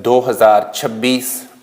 2026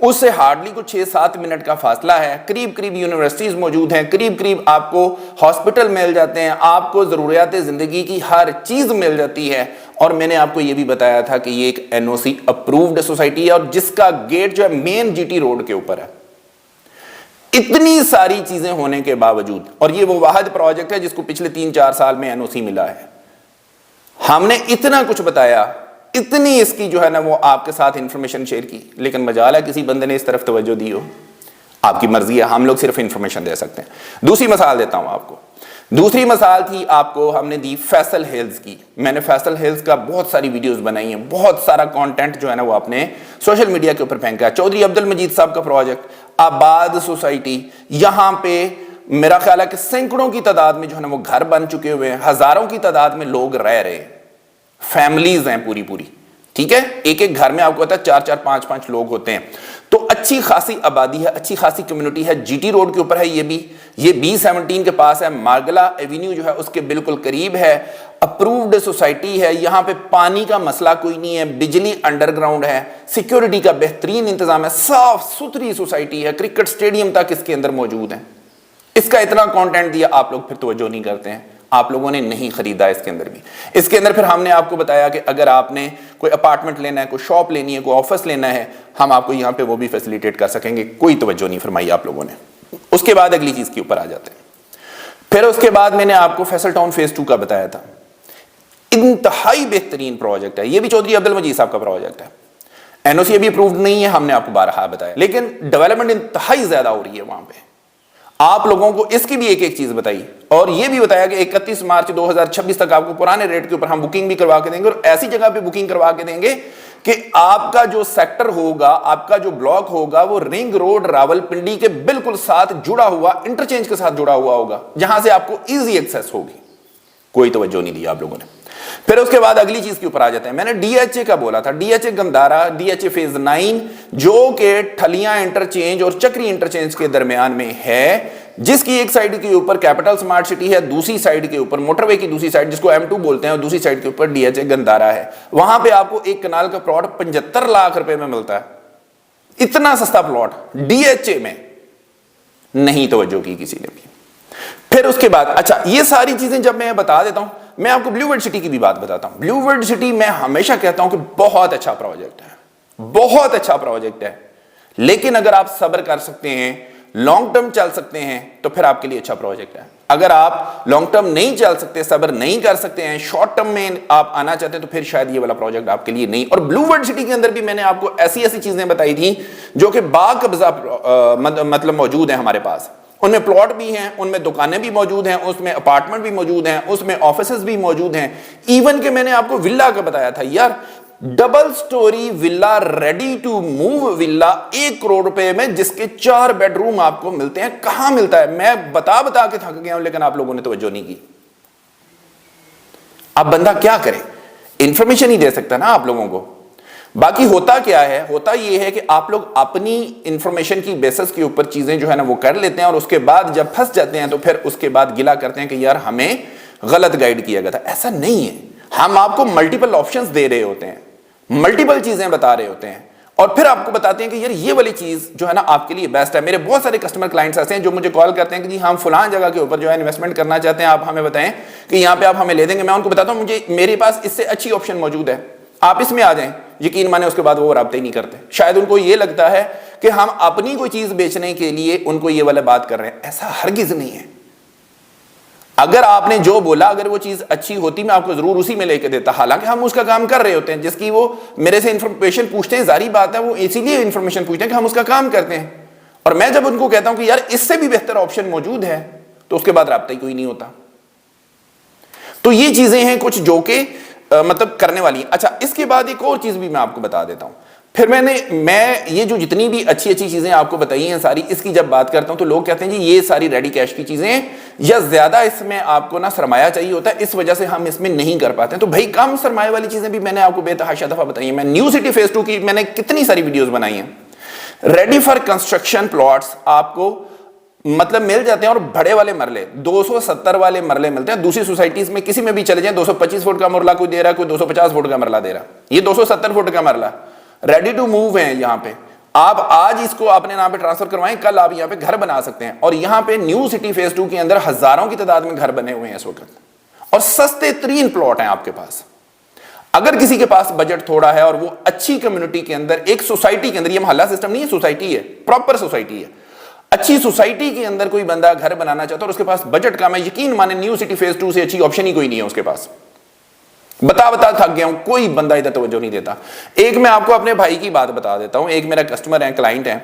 اس سے ہارڈلی کو 6-7 منٹ کا فاصلہ ہے. قریب قریب یونیورسٹیز موجود ہیں, قریب قریب آپ کو ہاسپٹل مل جاتے ہیں, آپ کو ضروریات زندگی کی ہر چیز مل جاتی ہے. اور میں نے آپ کو یہ بھی بتایا تھا کہ یہ ایک NOC اپرووڈ سوسائٹی ہے اور جس کا گیٹ جو ہے مین GT روڈ کے اوپر ہے. اتنی ساری چیزیں ہونے کے باوجود, اور یہ وہ واحد پروجیکٹ ہے جس کو پچھلے 3-4 سال میں NOC ملا ہے. ہم نے اتنا کچھ بتایا, اتنی اس کی جو ہے نا وہ آپ کے ساتھ انفارمیشن شیئر کی, لیکن مجال ہے کسی بندے نے اس طرف توجہ دی ہو. آپ کی مرضی ہے, ہم لوگ صرف انفارمیشن دے سکتے ہیں. دوسری مثال دیتا ہوں آپ کو. دوسری مثال تھی آپ کو ہم نے دی فیصل ہلز کی. میں نے فیصل ہلز کا بہت ساری ویڈیوز بنائی ہیں, بہت سارا کانٹینٹ جو ہے نا وہ آپ نے سوشل میڈیا کے اوپر پھینکا. چودھری عبد المجید صاحب کا پروجیکٹ آباد سوسائٹی, یہاں پہ میرا خیال ہے کہ سینکڑوں کی تعداد میں جو ہے نا وہ گھر بن چکے ہوئے ہیں, ہزاروں کی تعداد میں لوگ رہ رہے ہیں, فیملیز ہیں پوری پوری. ٹھیک ہے, ایک ایک گھر میں آپ کو پتا ہے 4-4 5-5 لوگ ہوتے ہیں. تو اچھی خاصی آبادی ہے, اچھی خاصی کمیونٹی ہے. GT روڈ کے اوپر ہے یہ بھی, یہ B17 کے پاس ہے. مارگلا ایونیو جو ہے اس کے بالکل قریب ہے. اپرووڈ سوسائٹی ہے. یہاں پہ پانی کا مسئلہ کوئی نہیں ہے, بجلی انڈر گراؤنڈ ہے, سیکیورٹی کا بہترین انتظام ہے, صاف ستھری سوسائٹی ہے, کرکٹ سٹیڈیم تک اس کے اندر موجود ہے. اس کا اتنا کانٹینٹ دیا, آپ لوگ پھر توجہ نہیں کرتے ہیں, آپ لوگوں نے نہیں خریدا. اس کے اندر بھی, اس کے اندر پھر ہم نے آپ کو بتایا کہ اگر آپ نے کوئی اپارٹمنٹ لینا ہے, کوئی شاپ لینی ہے, کوئی آفس لینا ہے, ہم آپ کو یہاں پہ وہ بھی فیسیلیٹیٹ کر سکیں گے. کوئی توجہ نہیں فرمائی آپ لوگوں نے. اس کے بعد اگلی چیز کے اوپر آ جاتے ہیں. پھر اس کے بعد میں نے آپ کو فیصل ٹاؤن فیز 2 کا بتایا تھا. انتہائی بہترین پروجیکٹ ہے, یہ بھی چودھری عبد المجید صاحب کا پروجیکٹ ہے. NOC ابھی اپرووڈ نہیں ہے, ہم نے آپ کو بارہا بتایا, لیکن ڈیولپمنٹ انتہائی زیادہ ہو رہی ہے وہاں پہ. آپ لوگوں کو اس کی بھی ایک ایک چیز بتائی, اور یہ بھی بتایا کہ 31 مارچ 2026 تک آپ کو پرانے ریٹ کے اوپر ہم بکنگ بھی کروا کے دیں گے, اور ایسی جگہ پہ بکنگ کروا کے دیں گے کہ آپ کا جو سیکٹر ہوگا, آپ کا جو بلاک ہوگا, وہ رنگ روڈ راولپنڈی کے بالکل ساتھ جڑا ہوا, انٹرچینج کے ساتھ جڑا ہوا ہوگا, جہاں سے آپ کو ایزی ایکسیس ہوگی. کوئی توجہ نہیں دی آپ لوگوں نے. پھر اس کے بعد اگلی چیز کے اوپر آ جاتے ہیں. میں نے DHA کا بولا تھا, DHA گندارا, DHA فیز 9 جو کہ ٹھلیاں انٹرچینج اور چکری انٹرچینج کے درمیان میں ہے, جس کی ایک سائیڈ کے اوپر کیپٹل سمارٹ سٹی ہے, دوسری سائیڈ کے اوپر موٹر وے کی دوسری سائیڈ جس کو M2 بولتے ہیں, اور دوسری سائیڈ کے اوپر DHA گندارا ہے. وہاں پہ آپ کو ایک کنال کا پلاٹ 75 لاکھ روپے میں ملتا ہے. اتنا سستا پلاٹ DHA میں نہیں توجہ کی کسی نے بھی. پھر اس کے بعد اچھا, یہ ساری چیزیں جب میں بتا دیتا ہوں, میں آپ کو بلیو ورلڈ سٹی کی بھی بات بتاتا ہوں. بلیو ورلڈ سٹی میں ہمیشہ کہتا ہوں کہ بہت اچھا پروجیکٹ ہے, بہت اچھا پروجیکٹ ہے, لیکن اگر آپ صبر کر سکتے ہیں, لانگ ٹرم چل سکتے ہیں, تو پھر آپ کے لیے اچھا پروجیکٹ ہے. اگر آپ لانگ ٹرم نہیں چل سکتے, صبر نہیں کر سکتے ہیں, شارٹ ٹرم میں آپ آنا چاہتے ہیں, تو پھر شاید یہ والا پروجیکٹ آپ کے لیے نہیں. اور بلیو ورلڈ سٹی کے اندر بھی میں نے آپ کو ایسی ایسی چیزیں بتائی تھی جو کہ باقبضہ مطلب موجود ہیں ہمارے پاس. ان میں پلاٹ بھی ہیں, ان میں دکانیں بھی موجود ہیں, اس میں اپارٹمنٹ بھی موجود ہیں, اس میں آفیسز بھی موجود ہیں. ایون کہ میں نے آپ کو ولا کا بتایا تھا, یار ڈبل سٹوری ولا, ریڈی ٹو موو ولا 1 کروڑ روپے میں, جس کے 4 بیڈ روم آپ کو ملتے ہیں. کہاں ملتا ہے؟ میں بتا کے تھک گیا ہوں, لیکن آپ لوگوں نے توجہ نہیں کی. اب بندہ کیا کرے, انفارمیشن ہی دے سکتا نا آپ لوگوں کو. باقی ہوتا کیا ہے, ہوتا یہ ہے کہ آپ لوگ اپنی انفارمیشن کی بیسس کے اوپر چیزیں جو ہے نا وہ کر لیتے ہیں, اور اس کے بعد جب پھنس جاتے ہیں تو پھر اس کے بعد گلا کرتے ہیں کہ یار ہمیں غلط گائیڈ کیا گیا تھا. ایسا نہیں ہے, ہم آپ کو ملٹیپل آپشنز دے رہے ہوتے ہیں, ملٹیپل چیزیں بتا رہے ہوتے ہیں, اور پھر آپ کو بتاتے ہیں کہ یار یہ والی چیز جو ہے نا آپ کے لیے بیسٹ ہے. میرے بہت سارے کسٹمر کلائنٹس ایسے ہیں جو مجھے کال کرتے ہیں کہ جی ہم فلان جگہ کے اوپر جو ہے انویسٹمنٹ کرنا چاہتے ہیں, آپ ہمیں بتائیں کہ یہاں پہ آپ ہمیں لے دیں گے. میں ان کو بتاتا ہوں مجھے میرے پاس اس سے اچھی آپشن موجود ہے, آپ اس میں آ جائیں. یقین مانے اس کے بعد وہ رابطے ہی نہیں کرتے. شاید ان کو یہ لگتا ہے کہ ہم اپنی کوئی چیز بیچنے کے لیے ان کو یہ والا بات کر رہے ہیں. ایسا ہرگز نہیں ہے. اگر آپ نے جو بولا, اگر وہ چیز اچھی ہوتی, میں آپ کو ضرور اسی میں لے کے دیتا. حالانکہ ہم اس کا کام کر رہے ہوتے ہیں, جس کی وہ میرے سے انفارمیشن پوچھتے ہیں, ظاہری بات ہے وہ اسی لیے انفارمیشن پوچھتے ہیں کہ ہم اس کا کام کرتے ہیں. اور میں جب ان کو کہتا ہوں کہ یار اس سے بھی بہتر آپشن موجود ہے, تو اس کے بعد رابطہ ہی کوئی نہیں ہوتا. تو یہ چیزیں ہیں کچھ جو کہ مطلب کرنے والی ہیں. اچھا, اس کے بعد ایک اور چیز بھی میں آپ کو بتا دیتا ہوں. پھر میں یہ جو جتنی بھی اچھی چیزیں آپ کو بتائی ہیں ساری, اس کی جب بات کرتا ہوں تو لوگ کہتے ہیں جی یہ ساری ریڈی کیش کی چیزیں ہیں, یا زیادہ اس میں آپ کو نا سرمایہ چاہیے ہوتا ہے, اس وجہ سے ہم اس میں نہیں کر پاتے ہیں. تو بھائی کم سرمایہ والی چیزیں بھی میں نے آپ کو بے تحاشا دفعہ بتائی ہیں. میں نیو سٹی فیز 2 کی میں نے کتنی ساری ویڈیوز بنائی ہیں. ریڈی فار کنسٹرکشن پلاٹس آپ کو مطلب مل جاتے ہیں, اور بڑے والے مرلے 270 والے مرلے ملتے ہیں. دوسری سوسائٹیز میں کسی میں بھی چلے جائیں, 225 فٹ کا مرلہ کوئی دے رہا ہے, کوئی 250 فٹ کا مرلہ دے رہا ہے, یہ 270 فٹ کا مرلہ ریڈی ٹو موو ہے. یہاں پہ آپ آج اس کو اپنے نام پہ ٹرانسفر کروائیں، کل آپ یہاں پہ گھر بنا سکتے ہیں. اور یہاں پہ نیو سٹی فیز 2 کے اندر ہزاروں کی تعداد میں گھر بنے ہوئے ہیں اس وقت، اور سستے ترین پلاٹ ہیں آپ کے پاس. اگر کسی کے پاس بجٹ تھوڑا ہے اور وہ اچھی کمیونٹی کے اندر، ایک سوسائٹی کے اندر، یہ محلہ سسٹم نہیں ہے، سوسائٹی ہے، پراپر سوسائٹی ہے، اچھی سوسائٹی کے اندر کوئی بندہ گھر بنانا چاہتا ہے اور اس کے پاس بجٹ کم ہے، یقین مانے نیو سٹی فیز 2 سے اچھی آپشن ہی کوئی نہیں ہے اس کے پاس. بتا تھک گیا ہوں، کوئی بندہ ادھر توجہ نہیں دیتا. ایک میں آپ کو اپنے بھائی کی بات بتا دیتا ہوں. ایک میرا کسٹمر ہے، کلائنٹ ہے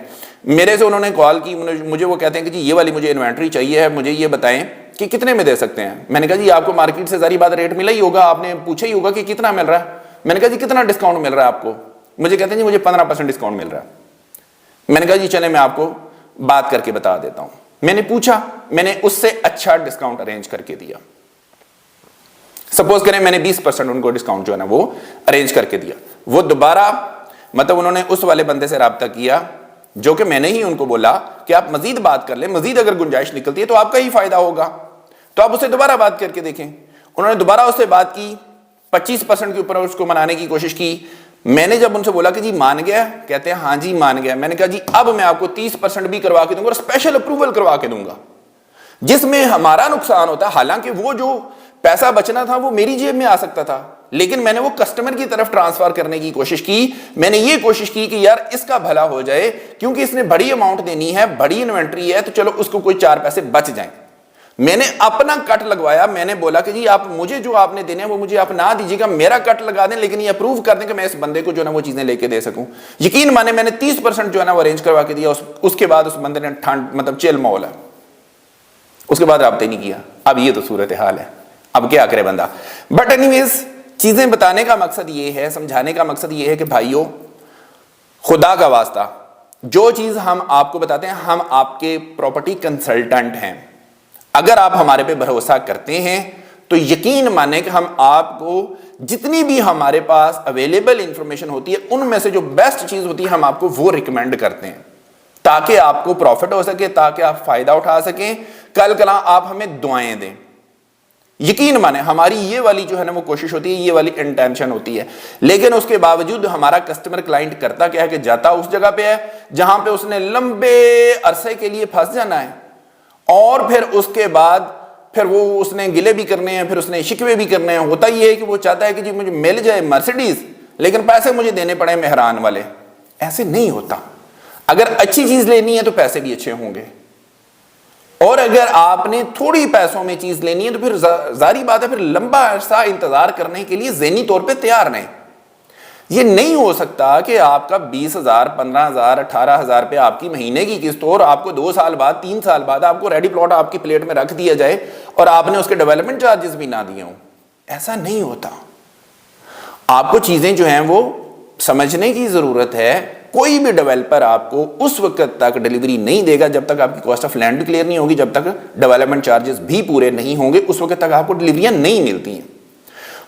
میرے سے، انہوں نے کال کی مجھے، وہ کہتے ہیں کہ جی یہ والی مجھے انوینٹری چاہیے ہے، مجھے یہ بتائیں کہ کتنے میں دے سکتے ہیں. میں نے کہا جی آپ کو مارکیٹ سے ظاہری بات ریٹ ملا ہی ہوگا، آپ نے پوچھا ہی ہوگا کہ کتنا مل رہا ہے. میں نے کہا جی کتنا ڈسکاؤنٹ مل رہا ہے آپ کو؟ مجھے کہتے ہیں جی مجھے 15% ڈسکاؤنٹ مل رہا ہے. میں نے کہا جی چلے میں آپ کو بات کر کے بتا دیتا ہوں. میں نے پوچھا، میں نے اس سے اچھا ڈسکاؤنٹ ارینج کر کے دیا. سپوز کریں میں نے 20% ان کو ڈسکاؤنٹ جو ہے نا وہ ارینج کر کے دیا. وہ دوبارہ مطلب انہوں نے اس والے بندے سے رابطہ کیا جو کہ میں نے ہی ان کو بولا کہ آپ مزید بات کر لیں، مزید اگر گنجائش نکلتی ہے تو آپ کا ہی فائدہ ہوگا، تو آپ اسے دوبارہ بات کر کے دیکھیں. انہوں نے دوبارہ اس سے بات کی، 25% کے اوپر اس کو منانے کی کوشش کی. میں نے جب ان سے بولا کہ جی مان گیا، کہتے ہیں ہاں جی مان گیا. میں نے کہا جی اب میں آپ کو 30% بھی کروا کے دوں گا اور اسپیشل اپروول کروا کے دوں گا، جس میں ہمارا نقصان ہوتا ہے. حالانکہ وہ جو پیسہ بچنا تھا وہ میری جیب میں آ سکتا تھا، لیکن میں نے وہ کسٹمر کی طرف ٹرانسفر کرنے کی کوشش کی. میں نے یہ کوشش کی کہ یار اس کا بھلا ہو جائے، کیونکہ اس نے بڑی اماؤنٹ دینی ہے، بڑی انوینٹری ہے، تو چلو اس کو کوئی 4 پیسے بچ جائیں. میں نے اپنا کٹ لگوایا. میں نے بولا کہ جی آپ مجھے جو آپ نے دینے ہیں وہ مجھے آپ نہ دیجیے گا، میرا کٹ لگا دیں، لیکن یہ اپروو کر دیں کہ میں اس بندے کو جو ہے نا وہ چیزیں لے کے دے سکوں. یقین مانے میں نے 30% جو ہے نا وہ ارینج کروا کے دیا. اس کے بعد اس بندے نے مطلب چل مول ہے، اس کے بعد رابطہ ہی نہیں کیا. اب یہ تو صورتحال ہے، اب کیا کرے بندہ. بٹ اینی ویز چیزیں بتانے کا مقصد یہ ہے، سمجھانے کا مقصد یہ ہے کہ بھائیو خدا کا واسطہ جو چیز ہم آپ کو بتاتے ہیں، ہم آپ کے پراپرٹی کنسلٹنٹ ہیں. اگر آپ ہمارے پہ بھروسہ کرتے ہیں تو یقین مانیں کہ ہم آپ کو جتنی بھی ہمارے پاس اویلیبل انفارمیشن ہوتی ہے ان میں سے جو بیسٹ چیز ہوتی ہے ہم آپ کو وہ ریکمینڈ کرتے ہیں، تاکہ آپ کو پروفٹ ہو سکے، تاکہ آپ فائدہ اٹھا سکیں. کل کلا آپ ہمیں دعائیں دیں. یقین مانیں ہماری یہ والی جو ہے نا وہ کوشش ہوتی ہے، یہ والی انٹینشن ہوتی ہے. لیکن اس کے باوجود ہمارا کسٹمر کلائنٹ کرتا کیا ہے کہ جاتا اس جگہ پہ ہے جہاں پہ اس نے لمبے عرصے کے لیے پھنس جانا ہے، اور پھر اس کے بعد پھر وہ اس نے گلے بھی کرنے ہیں، پھر اس نے شکوے بھی کرنے ہیں. ہوتا یہ ہے کہ وہ چاہتا ہے کہ جی مجھے مل جائے مرسیڈیز لیکن پیسے مجھے دینے پڑے مہران والے. ایسے نہیں ہوتا. اگر اچھی چیز لینی ہے تو پیسے بھی اچھے ہوں گے، اور اگر آپ نے تھوڑی پیسوں میں چیز لینی ہے تو پھر ظاہری بات ہے پھر لمبا عرصہ انتظار کرنے کے لیے ذہنی طور پہ تیار نہیں. یہ نہیں ہو سکتا کہ آپ کا 20,000 15,000 18,000 پہ آپ کی مہینے کی قسط ہو اور آپ کو 2 سال بعد 3 سال بعد آپ کو ریڈی پلاٹ آپ کی پلیٹ میں رکھ دیا جائے اور آپ نے اس کے ڈیولپمنٹ چارجز بھی نہ دیے ہوں. ایسا نہیں ہوتا. آپ کو چیزیں جو ہیں وہ سمجھنے کی ضرورت ہے. کوئی بھی ڈیولپر آپ کو اس وقت تک ڈیلیوری نہیں دے گا جب تک آپ کی کاسٹ آف لینڈ بھی کلیئر نہیں ہوگی، جب تک ڈیولپمنٹ چارجز بھی پورے نہیں ہوں گے اس وقت تک آپ کو ڈیلیوریاں نہیں ملتی ہیں.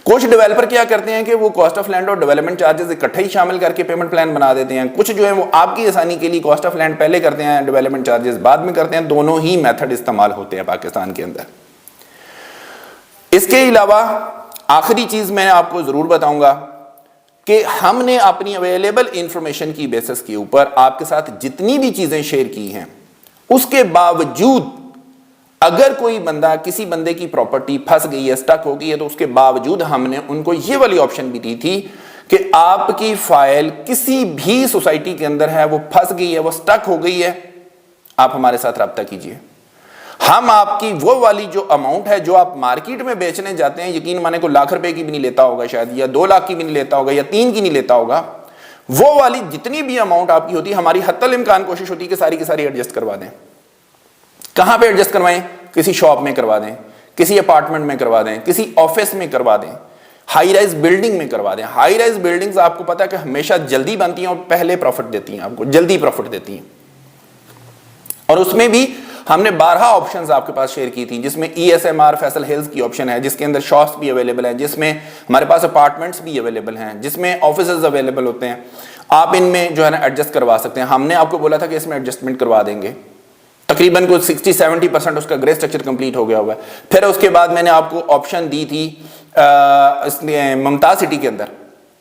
کچھ ڈیولپر کیا کرتے ہیں کہ وہ کاسٹ آف لینڈ اور ڈیولپمنٹ چارجز اکٹھے ہی شامل کر کے پیمنٹ پلان بنا دیتے ہیں. کچھ جو ہے وہ آپ کی آسانی کے لیے کاسٹ آف لینڈ پہلے کرتے ہیں، ڈیولپمنٹ چارجز بعد میں کرتے ہیں. دونوں ہی میتھڈ استعمال ہوتے ہیں پاکستان کے اندر. اس کے علاوہ آخری چیز میں آپ کو ضرور بتاؤں گا کہ ہم نے اپنی اویلیبل انفارمیشن کی بیسس کے اوپر آپ کے ساتھ جتنی بھی چیزیں شیئر کی ہیں، اس کے باوجود اگر کوئی بندہ کسی بندے کی پراپرٹی پھنس گئی ہے، سٹک ہو گئی ہے، تو اس کے باوجود ہم نے ان کو یہ والی آپشن بھی دی تھی کہ آپ کی فائل کسی بھی سوسائٹی کے اندر ہے، وہ پھنس گئی ہے، وہ سٹک ہو گئی ہے، آپ ہمارے ساتھ رابطہ کیجئے. ہم آپ کی وہ والی جو اماؤنٹ ہے جو آپ مارکیٹ میں بیچنے جاتے ہیں، یقین مانے کو ₹1,00,000 کی بھی نہیں لیتا ہوگا شاید، یا 2 لاکھ کی بھی نہیں لیتا ہوگا، یا 3 کی نہیں لیتا ہوگا، وہ والی جتنی بھی اماؤنٹ آپ کی ہوتی ہے ہماری حتی الامکان کوشش ہوتی ہے کہ ساری کی ساری ایڈجسٹ کروا دیں. کہاں پہ ایڈجسٹ کروائیں؟ کسی شاپ میں کروا دیں، کسی اپارٹمنٹ میں کروا دیں، کسی آفس میں کروا دیں، ہائی رائز بلڈنگ میں کروا دیں. ہائی رائز بلڈنگز آپ کو پتا ہے کہ ہمیشہ جلدی بنتی ہیں اور پہلے پروفٹ دیتی ہیں، آپ کو جلدی پروفٹ دیتی ہیں. اور اس میں بھی ہم نے 12 آپشنز آپ کے پاس شیئر کی تھیں، جس میں ESMR فیصل ہلز کی آپشن ہے، جس کے اندر شاپس بھی اویلیبل ہیں، جس میں ہمارے پاس اپارٹمنٹس بھی اویلیبل ہیں، جس میں آفیسز اویلیبل ہوتے ہیں. آپ ان میں جو ہے نا ایڈجسٹ کروا سکتے ہیں. ہم نے آپ کو بولا تھا کہ اس میں ایڈجسٹمنٹ کروا دیں گے. تقریباً کوئی 60-70% اس کا گرے اسٹرکچر کمپلیٹ ہو گیا ہوا ہے. پھر اس کے بعد میں نے آپ کو آپشن دی تھی اس ممتاز سٹی کے اندر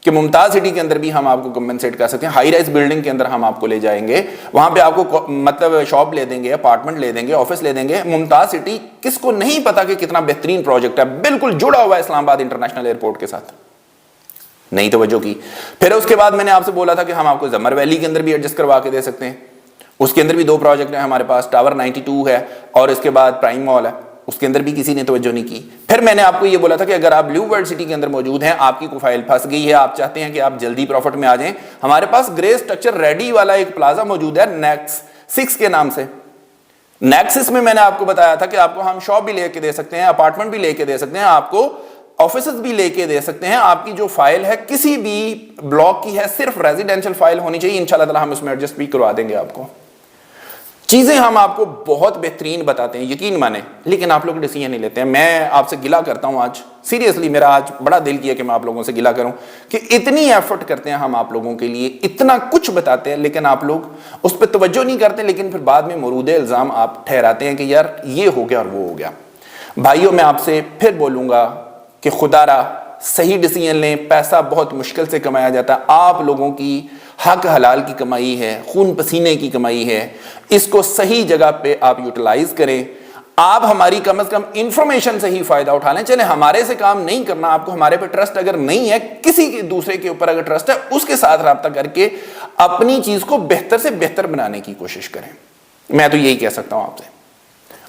کہ ممتاز سٹی کے اندر بھی ہم آپ کو کمپنسیٹ کر سکتے ہیں، ہائی رائز بلڈنگ کے اندر ہم آپ کو لے جائیں گے، وہاں پہ آپ کو مطلب شاپ لے دیں گے، اپارٹمنٹ لے دیں گے، آفس لے دیں گے۔ ممتاز سٹی کس کو نہیں پتا کہ کتنا بہترین پروجیکٹ ہے، بالکل جڑا ہوا ہے اسلام آباد انٹرنیشنل ایئرپورٹ کے ساتھ، نہیں توجہ کی۔ پھر اس کے بعد میں نے آپ سے بولا تھا کہ ہم آپ کو زمر ویلی کے اندر بھی ایڈجسٹ کروا کے دے سکتے ہیں، اس کے اندر بھی 2 پروجیکٹ ہیں ہمارے پاس، ٹاور 92 ہے اور اس کے بعد پرائم مال ہے، اس کے اندر بھی کسی نے توجہ نہیں کی۔ پھر میں نے آپ کو یہ بولا تھا کہ اگر آپ بلیو ورلڈ سٹی کے اندر موجود ہیں، آپ کی کوئی فائل پھنس گئی ہے، آپ چاہتے ہیں کہ آپ جلدی پروفٹ میں آ جائیں، ہمارے پاس گرے اسٹرکچر ریڈی والا ایک پلازا موجود ہے نیکس 6 کے نام سے۔ نیکسس میں نے آپ کو بتایا تھا کہ آپ کو ہم شاپ بھی لے کے دے سکتے ہیں، اپارٹمنٹ بھی لے کے دے سکتے ہیں، آپ کو آفیسز بھی لے کے دے سکتے ہیں۔ آپ کی جو فائل ہے کسی بھی بلاک کی ہے، صرف ریزیڈینشل فائل ہونی چاہیے، انشاءاللہ تعالی ہم اس میں ایڈجسٹ بھی کروا دیں گے آپ کو۔ چیزیں ہم آپ کو بہت بہترین بتاتے ہیں، یقین مانیں، لیکن آپ لوگ ڈیسیژن نہیں لیتے ہیں۔ میں آپ سے گلہ کرتا ہوں آج، سیریسلی میرا آج بڑا دل کیا کہ میں آپ لوگوں سے گلہ کروں کہ اتنی ایفرٹ کرتے ہیں ہم آپ لوگوں کے لیے، اتنا کچھ بتاتے ہیں، لیکن آپ لوگ اس پہ توجہ نہیں کرتے، لیکن پھر بعد میں مرود الزام آپ ٹھہراتے ہیں کہ یار یہ ہو گیا اور وہ ہو گیا۔ بھائیوں میں آپ سے پھر بولوں گا کہ خدا را صحیح ڈیسیژن لیں، پیسہ بہت مشکل سے کمایا جاتا ہے، آپ لوگوں کی حق حلال کی کمائی ہے، خون پسینے کی کمائی ہے، اس کو صحیح جگہ پہ آپ یوٹیلائز کریں۔ آپ ہماری کم از کم انفارمیشن سے ہی فائدہ اٹھا لیں، چلیں ہمارے سے کام نہیں کرنا، آپ کو ہمارے پہ ٹرسٹ اگر نہیں ہے، کسی کے دوسرے کے اوپر اگر ٹرسٹ ہے، اس کے ساتھ رابطہ کر کے اپنی چیز کو بہتر سے بہتر بنانے کی کوشش کریں۔ میں تو یہی کہہ سکتا ہوں آپ سے۔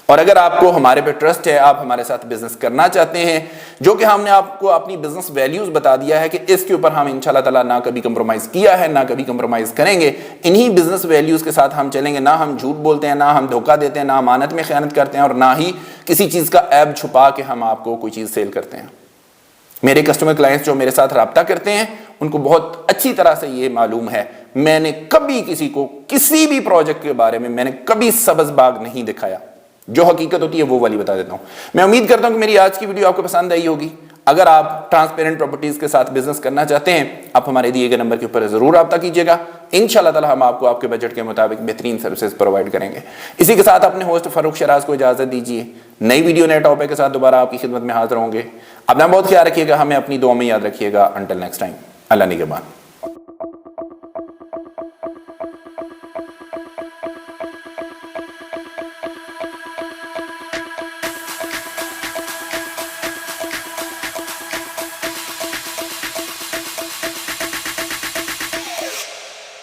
اور اگر آپ کو ہمارے پہ ٹرسٹ ہے، آپ ہمارے ساتھ بزنس کرنا چاہتے ہیں، جو کہ ہم نے آپ کو اپنی بزنس ویلیوز بتا دیا ہے کہ اس کے اوپر ہم انشاءاللہ تعالیٰ نہ کبھی کمپرومائز کیا ہے، نہ کبھی کمپرومائز کریں گے، انہی بزنس ویلیوز کے ساتھ ہم چلیں گے، نہ ہم جھوٹ بولتے ہیں، نہ ہم دھوکہ دیتے ہیں، نہ امانت میں خیانت کرتے ہیں، اور نہ ہی کسی چیز کا عیب چھپا کے ہم آپ کو کوئی چیز سیل کرتے ہیں۔ میرے کسٹمر کلائنٹس جو میرے ساتھ رابطہ کرتے ہیں، ان کو بہت اچھی طرح سے یہ معلوم ہے، میں نے کبھی کسی کو کسی بھی پروجیکٹ کے بارے میں میں نے کبھی سبز باغ نہیں دکھایا، جو حقیقت ہوتی ہے وہ والی بتا دیتا ہوں۔ میں امید کرتا ہوں کہ میری آج کی ویڈیو آپ کو پسند آئی ہوگی۔ اگر آپ ٹرانسپیرنٹ پراپرٹیز کے ساتھ بزنس کرنا چاہتے ہیں، آپ ہمارے دیے گئے نمبر کے اوپر ضرور رابطہ کیجیے گا، انشاءاللہ تعالی ہم آپ کو آپ کے بجٹ کے مطابق بہترین سروسز پرووائڈ کریں گے۔ اسی کے ساتھ اپنے ہوسٹ فاروق شراز کو اجازت دیجیے، نئی ویڈیو نئے ٹاپک کے ساتھ دوبارہ آپ کی خدمت میں حاضر ہوں گے۔ اپنا بہت خیال رکھیے گا، ہمیں اپنی دعا میں یاد رکھیے گا۔ انٹل نیکسٹ ٹائم، اللہ نگہبان۔